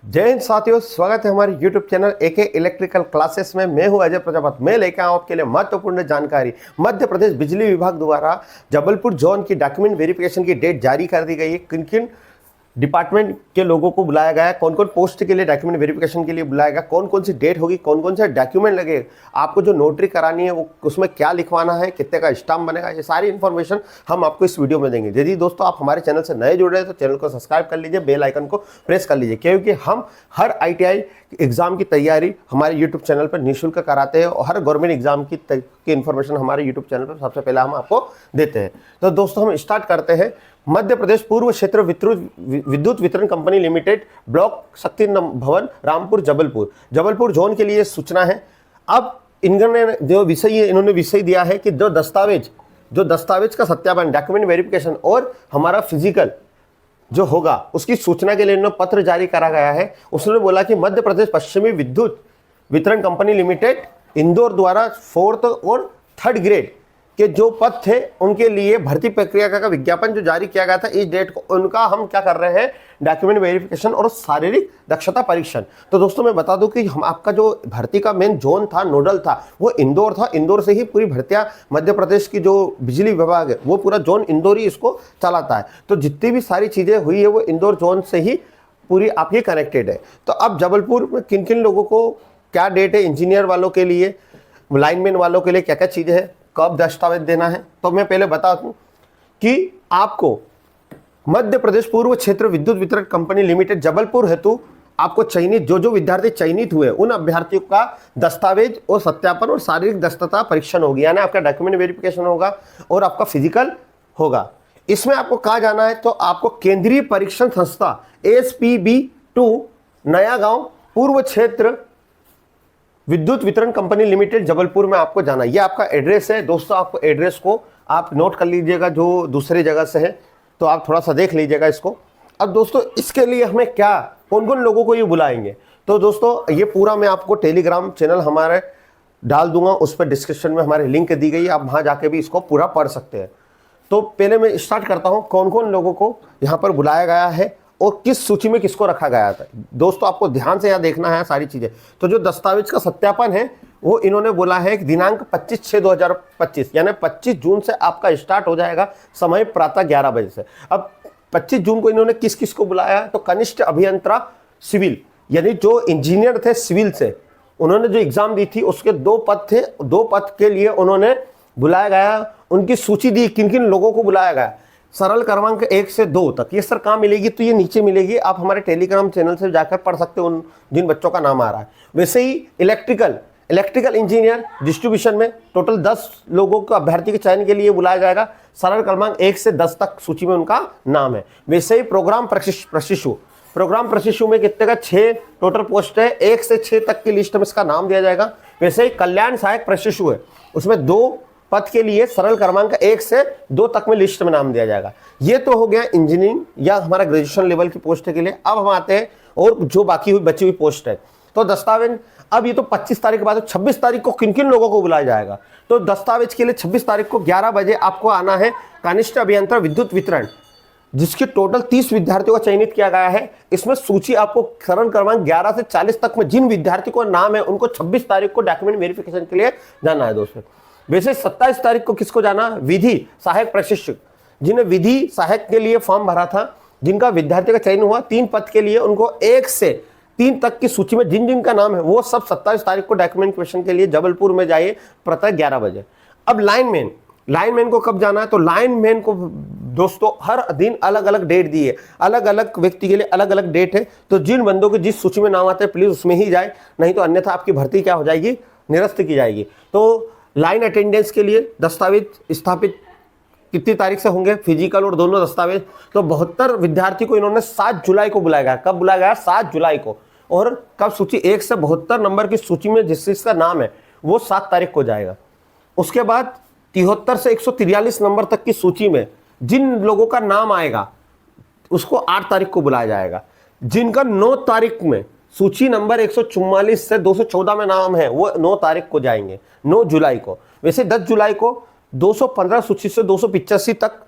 जय हिंद साथियों, स्वागत है हमारे YouTube channel AK electrical classes में। मैं हूं अजय प्रजापति। मैं लेकर आऊं आपके लिए महत्वपूर्ण जानकारी। मध्य प्रदेश बिजली विभाग द्वारा जबलपुर जोन की डॉक्यूमेंट वेरिफिकेशन की डेट जारी कर दी गई है। किन किन डिपार्टमेंट के लोगों को बुलाया गया है, कौन कौन पोस्ट के लिए डॉक्यूमेंट वेरिफिकेशन के लिए बुलाया गया, कौन कौन सी डेट होगी, कौन कौन से डॉक्यूमेंट लगे, आपको जो नोटरी करानी है वो उसमें क्या लिखवाना है, कितने का स्टाम्प बनेगा, ये सारी इन्फॉर्मेशन हम आपको इस वीडियो में देंगे। यदि दोस्तों आप हमारे चैनल से नए जुड़ रहे हैं तो चैनल को सब्सक्राइब कर लीजिए, बेल आइकन को प्रेस कर लीजिए, क्योंकि हम हर ITI एग्जाम की तैयारी हमारे यूट्यूब चैनल पर निःशुल्क कराते हैं और हर गवर्नमेंट एग्जाम की इन्फॉर्मेशन हमारे यूट्यूब चैनल पर सबसे पहले हम आपको देते हैं। तो दोस्तों हम स्टार्ट करते हैं। मध्य प्रदेश पूर्व क्षेत्र विद्युत वितरण कंपनी लिमिटेड, ब्लॉक शक्ति भवन, रामपुर, जबलपुर जोन के लिए सूचना है। अब इन्होंने जो विषय इन्होंने विषय दिया है कि जो दस्तावेज का सत्यापन, डॉक्यूमेंट वेरिफिकेशन और हमारा फिजिकल जो होगा उसकी सूचना के लिए इन्होंने पत्र जारी करा गया है। उसने बोला कि मध्य प्रदेश पश्चिमी विद्युत वितरण कंपनी लिमिटेड इंदौर द्वारा 4th और 3rd ग्रेड के जो पद थे उनके लिए भर्ती प्रक्रिया का विज्ञापन जो जारी किया गया था इस डेट को, उनका हम क्या कर रहे हैं, डॉक्यूमेंट वेरिफिकेशन और शारीरिक दक्षता परीक्षण। तो दोस्तों मैं बता दूं कि हम आपका जो भर्ती का मेन जोन था, नोडल था, वो इंदौर था। इंदौर से ही पूरी भर्तियां मध्य प्रदेश की जो बिजली विभाग है वो पूरा जोन इंदौर ही इसको चलाता है। तो जितनी भी सारी चीजें हुई है वो इंदौर जोन से ही पूरी आपकी कनेक्टेड है। तो अब जबलपुर में किन किन लोगों को क्या डेट है, इंजीनियर वालों के लिए, लाइनमैन वालों के लिए क्या क्या चीजें हैं, कब दस्तावेज देना है। तो मैं पहले बता दूं कि आपको मध्य प्रदेश पूर्व क्षेत्र विद्युत वितरण कंपनी लिमिटेड जबलपुर हेतु आपको चयनित जो विद्यार्थी चयनित हुए उन अभ्यर्थियों का दस्तावेज और सत्यापन और शारीरिक दक्षता परीक्षण होगी, यानी आपका डॉक्यूमेंट वेरिफिकेशन होगा और आपका फिजिकल होगा। इसमें आपको कहा जाना है तो आपको केंद्रीय परीक्षण संस्था SPB2 नया गांव पूर्व क्षेत्र विद्युत वितरण कंपनी लिमिटेड जबलपुर में आपको जाना। ये आपका एड्रेस है दोस्तों। आपको एड्रेस को आप नोट कर लीजिएगा, जो दूसरी जगह से है तो आप थोड़ा सा देख लीजिएगा इसको। अब दोस्तों इसके लिए हमें क्या, कौन कौन लोगों को ये बुलाएंगे, तो दोस्तों ये पूरा मैं आपको टेलीग्राम चैनल हमारे डाल दूंगा, उस पर डिस्क्रिप्शन में हमारी लिंक दी गई है, आप वहाँ जाके भी इसको पूरा पढ़ सकते हैं। तो पहले मैं स्टार्ट करता हूँ कौन कौन लोगों को यहाँ पर बुलाया गया है और किस सूची में किसको रखा गया था। दोस्तों आपको ध्यान से यहाँ देखना है सारी चीजें। तो जो दस्तावेज का सत्यापन है वो इन्होंने बोला है कि दिनांक 25/6/2025 यानी 25 जून से आपका स्टार्ट हो जाएगा, समय प्रातः 11 बजे से। अब 25 जून को इन्होंने किस किस को बुलाया है, तो कनिष्ठ अभियंता सिविल, यानी जो इंजीनियर थे सिविल से, उन्होंने जो एग्जाम दी थी उसके 2 पद थे, 2 पद के लिए उन्होंने बुलाया गया। उनकी सूची दी किन किन लोगों को बुलाया गया। सरल क्रमांक 1 से 2 तक, ये सर कहाँ मिलेगी, तो ये नीचे मिलेगी, आप हमारे टेलीग्राम चैनल से जाकर पढ़ सकते हो उन जिन बच्चों का नाम आ रहा है। वैसे ही इलेक्ट्रिकल इंजीनियर डिस्ट्रीब्यूशन में टोटल 10 लोगों को अभ्यर्थी के चयन के लिए बुलाया जाएगा। सरल क्रमांक 1 से 10 तक सूची में उनका नाम है। वैसे ही प्रोग्राम प्रशिक्षु में कितने का 6 टोटल पोस्ट है, 1 से 6 तक की लिस्ट में इसका नाम दिया जाएगा। वैसे ही कल्याण सहायक प्रशिक्षु है, उसमें 2 पद के लिए सरल क्रमांक 1 से 2 तक में लिस्ट में नाम दिया जाएगा। ये तो हो गया इंजीनियरिंग या हमारा ग्रेजुएशन लेवल की पोस्ट के लिए। अब हम आते हैं और जो बाकी हुई बची हुई पोस्ट है, तो दस्तावेज। अब ये तो 25 तारीख के बाद 26 तारीख को किन किन लोगों को बुलाया जाएगा, तो दस्तावेज के लिए 26 तारीख को 11 बजे आपको आना है। कनिष्ठ अभियंता विद्युत वितरण, जिसके टोटल 30 विद्यार्थियों को चयनित किया गया है। इसमें सूची आपको सरल क्रमांक 11 से 40 तक में जिन विद्यार्थियों का नाम है उनको 26 तारीख को डॉक्यूमेंट वेरिफिकेशन के लिए जाना है दोस्तों। वैसे 27 तारीख को किसको जाना, विधि सहायक प्रशिक्षक, जिन्हें विधि सहायक के लिए फॉर्म भरा था, जिनका विद्यार्थी का चयन हुआ 3 पद के लिए, उनको 1 से 3 तक की सूची में जिन जिन का नाम है वो सब 27 तारीख को डॉक्यूमेंट वेरिफिकेशन के लिए जबलपुर में जाइए प्रातः 11 बजे। अब लाइनमैन को कब जाना है, तो लाइनमैन को दोस्तों हर दिन अलग अलग डेट दी है, अलग अलग व्यक्ति के लिए अलग अलग डेट है। तो जिन बंदों के जिस सूची में नाम आते हैं प्लीज उसमें ही जाए, नहीं तो अन्यथा आपकी भर्ती क्या हो जाएगी, निरस्त की जाएगी। तो लाइन अटेंडेंस के लिए दस्तावेज स्थापित कितनी तारीख से होंगे, फिजिकल और दोनों दस्तावेज। तो 72 विद्यार्थी को इन्होंने 7 जुलाई को बुलाया गया। कब बुलाया गया, 7 जुलाई को। और कब सूची 1 से 72 नंबर की सूची में जिसका नाम है वो 7 तारीख को जाएगा। उसके बाद 73 से 143 नंबर तक की सूची में जिन लोगों का नाम आएगा उसको 8 तारीख को बुलाया जाएगा। जिनका 9 तारीख में सूची नंबर 144 से 214 में नाम है वो 9 तारीख को जाएंगे, 9 जुलाई को। वैसे 10 जुलाई को 215 सूची से 285 तक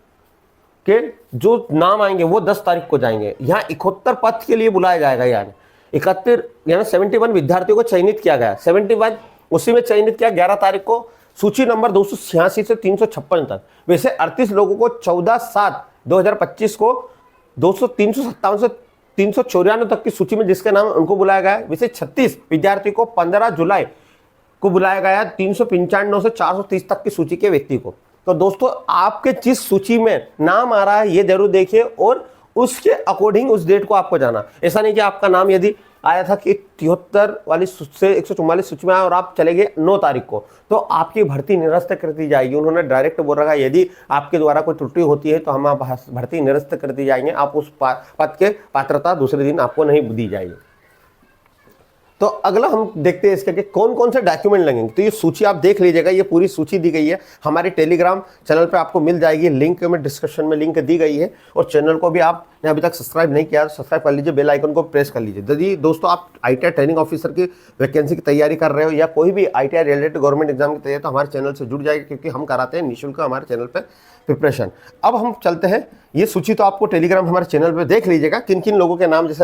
के जो नाम आएंगे वो 10 तारीख को जाएंगे। यहाँ 71 पद के लिए बुलाया जाएगा। यानी 71 यानी 71 विद्यार्थियों को चयनित किया गया। 71 उसी में चयनित किया 11 तारीख को, सूची नंबर 286 से 356 तक। वैसे 38 लोगों को 14/7/2025 को 357 से 394 तक की सूची में जिसके नाम उनको बुलाया गया है। वैसे 36 विद्यार्थी को 15 जुलाई को बुलाया गया 395 से 430 तक की सूची के व्यक्ति को। तो दोस्तों आपके जिस सूची में नाम आ रहा है ये जरूर देखिए और उसके अकॉर्डिंग उस डेट को आपको जाना। ऐसा नहीं कि आपका नाम यदि आया था कि 73 वाली से 144 सूची में आया और आप चले गए 9 तारीख को, तो आपकी भर्ती निरस्त कर दी जाएगी। उन्होंने डायरेक्ट बोल रखा है यदि आपके द्वारा कोई त्रुटि होती है तो हम आप भर्ती निरस्त कर दी जाएंगे, आप उस पद के पात्रता दूसरे दिन आपको नहीं दी जाएगी। तो अगला हम देखते हैं इसके कि कौन कौन से डॉक्यूमेंट लगेंगे। तो ये सूची आप देख लीजिएगा, ये पूरी सूची दी गई है हमारे टेलीग्राम चैनल पे, आपको मिल जाएगी, लिंक में डिस्क्रिप्शन में लिंक दी गई है। और चैनल को भी आपने अभी तक सब्सक्राइब नहीं किया सब्सक्राइब कर लीजिए, बेल आइकन को प्रेस कर लीजिए। यदि दोस्तों आप ITI ट्रेनिंग ऑफिसर की वैकेंसी की तैयारी कर रहे हो या कोई भी ITI रिलेटेड गवर्नमेंट एग्जाम की तैयारी, तो हमारे चैनल से जुड़ जाएगा क्योंकि हम कराते हैं निःशुल्क हमारे चैनल पर प्रिपरेशन। अब हम चलते हैं, ये सूची तो आपको टेलीग्राम हमारे चैनल पर देख लीजिएगा किन किन लोगों के नाम, जैसे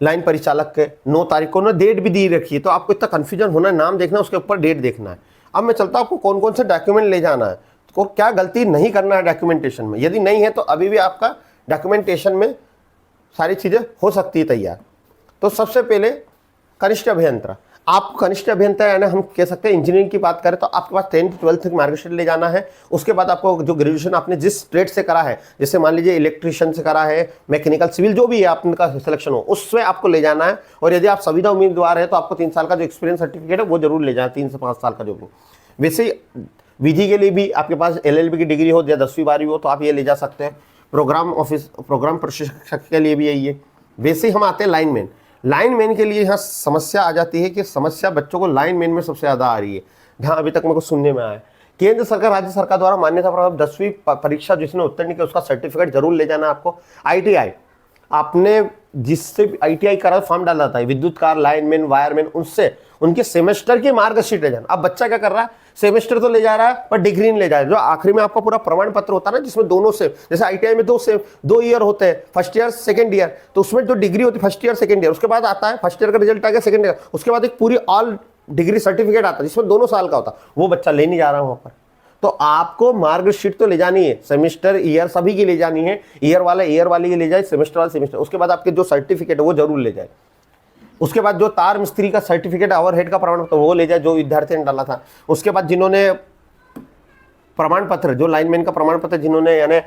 लाइन परिचालक के 9 तारीख को ना डेट भी दी रखी है, तो आपको इतना कंफ्यूजन होना है, नाम देखना उसके ऊपर डेट देखना है। अब मैं चलता हूँ आपको कौन कौन से डॉक्यूमेंट ले जाना है, तो क्या गलती नहीं करना है डॉक्यूमेंटेशन में। यदि नहीं है तो अभी भी आपका डॉक्यूमेंटेशन में सारी चीज़ें हो सकती है तैयार। तो सबसे पहले कनिष्ठ अभियंता, आप कनिष्ठ अभियंता यानी हम कह सकते हैं इंजीनियरिंग की बात करें तो आपके पास 10th 12th की मार्कशीट ले जाना है। उसके बाद आपको जो ग्रेजुएशन आपने जिस ट्रेड से करा है, जैसे मान लीजिए इलेक्ट्रिशियन से करा है, मैकेनिकल, सिविल, जो भी है आपका सिलेक्शन हो, उसमें आपको ले जाना है। और यदि आप संविदा उम्मीदवार है तो आपको 3 साल का जो एक्सपीरियंस सर्टिफिकेट है वो जरूर ले जाए, 3 से 5 साल का जो भी। वैसे विधि के लिए भी आपके पास LLB की डिग्री हो या 10वीं 12वीं हो तो आप ये ले जा सकते हैं। प्रोग्राम प्रशिक्षक के लिए भी यही है। वैसे हम आते हैं लाइनमैन के लिए यहाँ समस्या आ जाती है कि समस्या बच्चों को लाइनमैन में सबसे ज़्यादा आ रही है, जहाँ अभी तक मेरे को सुनने में आया है। केंद्र सरकार राज्य सरकार द्वारा मान्यता प्राप्त 10वीं परीक्षा जिसने उत्तीर्ण किया उसका सर्टिफिकेट जरूर ले जाना आपको। ITI आपने जिससे ITI करा फॉर्म डाला था, विद्युत कार, लाइनमैन, वायरमैन, उनसे उनके सेमेस्टर की मार्कशीट ले जाना। अब बच्चा क्या कर रहा है, सेमेस्टर तो ले जा रहा है पर डिग्री नहीं ले जा रहा है। जो आखिरी में आपका पूरा प्रमाण पत्र होता है ना, जिसमें दोनों से, जैसे ITI में 2 ईयर होते हैं, फर्स्ट ईयर सेकंड ईयर, तो उसमें जो डिग्री होती है फर्स्ट ईयर सेकंड ईयर, उसके बाद आता है फर्स्ट ईयर का रिजल्ट आ गया, सेकंड ईयर, उसके बाद एक पूरी ऑल डिग्री सर्टिफिकेट आता है जिसमें 2 साल का होता है, वो बच्चा ले नहीं जा रहा है वहां पर। तो आपको मार्कशीट तो ले जानी है, सेमेस्टर ईयर सभी की ले जानी है, ईयर वाला ईयर वाली की ले जाए, सेमेस्टर वाला सेमेस्टर। उसके बाद आपके जो सर्टिफिकेट है वो जरूर ले जाए। उसके बाद जो तार मिस्त्री का सर्टिफिकेट, ओवरहेड का प्रमाण पत्र वो ले जाए जो विद्यार्थी ने डाला था। उसके बाद जिन्होंने प्रमाण पत्र, जो लाइनमैन का प्रमाण पत्र जिन्होंने यानी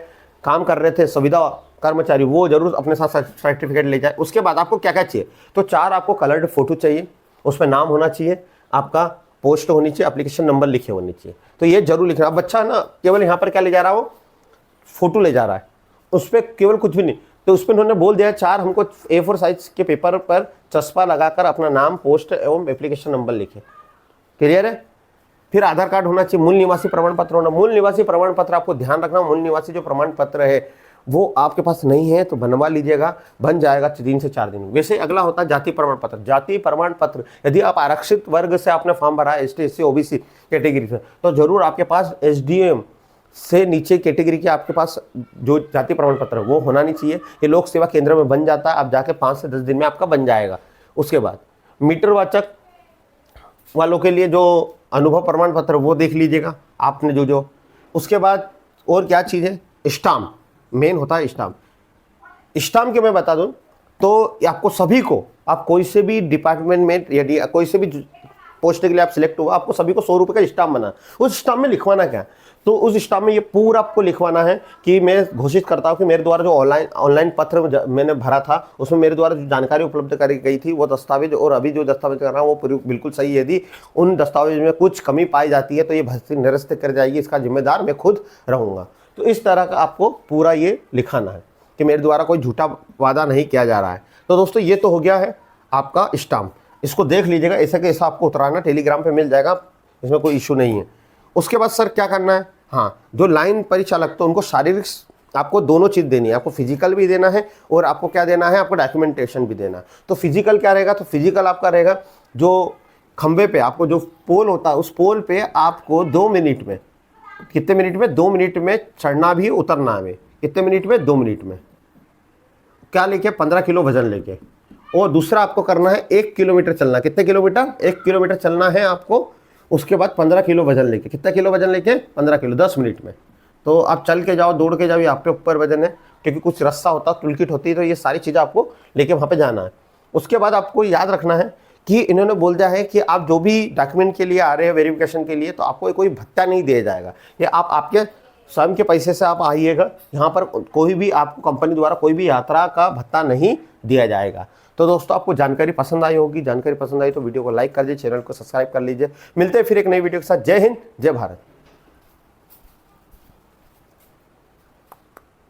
काम कर रहे थे संविदा कर्मचारी, वो जरूर अपने साथ सर्टिफिकेट ले जाए। उसके बाद आपको क्या क्या चाहिए, तो 4 आपको कलर्ड फोटो चाहिए, उसमें नाम होना चाहिए, आपका पोस्ट होनी चाहिए, एप्लीकेशन नंबर लिखे होने चाहिए, तो ये जरूर लिखना। अब बच्चा ना केवल यहाँ पर क्या ले जा रहा है, वो फोटो ले जा रहा है, उस पर केवल कुछ भी नहीं, तो उस पर उन्होंने बोल दिया 4 हमको A4 साइज के पेपर पर चस्पा लगाकर अपना नाम, पोस्ट एवं एप्लीकेशन नंबर लिखे। क्लियर है। फिर आधार कार्ड होना चाहिए, मूल निवासी प्रमाण पत्र होना। मूल निवासी प्रमाण पत्र आपको ध्यान रखना, मूल निवासी जो प्रमाण पत्र है वो आपके पास नहीं है तो बनवा लीजिएगा, बन जाएगा 3 से 4 दिन। वैसे अगला होता है जाति प्रमाण पत्र। जाति प्रमाण पत्र, यदि आप आरक्षित वर्ग से आपने फॉर्म भरा है, ST SC OBC कैटेगरी से, तो जरूर आपके पास SDM से नीचे कैटेगरी के आपके पास जो जाति प्रमाण पत्र है वो होना नहीं चाहिए। ये लोक सेवा केंद्र में बन जाता है, आप जाके 5 से 10 दिन में आपका बन जाएगा। उसके बाद मीटर वाचक वालों के लिए जो अनुभव प्रमाण पत्र वो देख लीजिएगा आपने जो। उसके बाद और क्या चीज़ है, स्टाम्प मेन होता है। स्टाम्प के मैं बता दूं तो आपको सभी को, आप कोई से भी डिपार्टमेंट में यदि कोई से भी पोस्ट के लिए आप सिलेक्ट हुआ, आपको सभी को 100 रुपये का स्टाम्प बना। उस स्टाम्प में लिखवाना क्या, तो उस स्टाम्प में ये पूरा आपको लिखवाना है कि मैं घोषित करता हूँ कि मेरे द्वारा जो ऑनलाइन पत्र मैंने भरा था उसमें मेरे द्वारा जो जानकारी उपलब्ध करी गई थी वो दस्तावेज और अभी जो दस्तावेज कर रहा हूँ वो बिल्कुल सही है। यदि उन दस्तावेज में कुछ कमी पाई जाती है तो ये भर्ती निरस्त कर जाएगी, इसका जिम्मेदार मैं खुद रहूँगा। तो इस तरह का आपको पूरा ये लिखाना है कि मेरे द्वारा कोई झूठा वादा नहीं किया जा रहा है। तो दोस्तों ये तो हो गया है आपका स्टाम्प, इसको देख लीजिएगा, ऐसा कि ऐसा आपको उतराना टेलीग्राम पे मिल जाएगा, इसमें कोई इशू नहीं है। उसके बाद सर क्या करना है, हाँ जो लाइन परिचालक तो उनको शारीरिक आपको दोनों चीज़ देनी है, आपको फिजिकल भी देना है और आपको क्या देना है, आपको डॉक्यूमेंटेशन भी देना है। तो फिजिकल क्या रहेगा, तो फिजिकल आपका रहेगा जो खंबे पे आपको जो पोल होता है उस पोल पे आपको 2 मिनट में, कितने मिनट में, 2 मिनट में चढ़ना भी उतरना है। कितने मिनट में, 2 मिनट में। क्या लेके, 15 किलो वजन लेके। और दूसरा आपको करना है 1 किलोमीटर चलना। कितने किलोमीटर? 1 किलोमीटर चलना है आपको। उसके बाद 15 किलो वजन लेके, कितना किलो वजन लेके? 15 किलो, 10 मिनट में। तो आप चल के जाओ, दौड़ के जाओ, ये आपके ऊपर वजन है, क्योंकि कुछ रास्ता होता है, टूल होती है, तो ये सारी चीज़ें आपको लेके वहाँ पे जाना है। उसके बाद आपको याद रखना है कि इन्होंने बोल दिया है कि आप जो भी डॉक्यूमेंट के लिए आ रहे हैं वेरिफिकेशन के लिए, तो आपको कोई भत्ता नहीं दिया जाएगा। ये आप आपके स्वयं के पैसे से आप आइएगा। यहाँ पर कोई भी आपको कंपनी द्वारा कोई भी यात्रा का भत्ता नहीं दिया जाएगा। तो दोस्तों, आपको जानकारी पसंद आई होगी। जानकारी पसंद आई तो वीडियो को लाइक कर दीजिए, चैनल को सब्सक्राइब कर लीजिए। मिलते हैं फिर एक नई वीडियो के साथ। जय हिंद, जय भारत।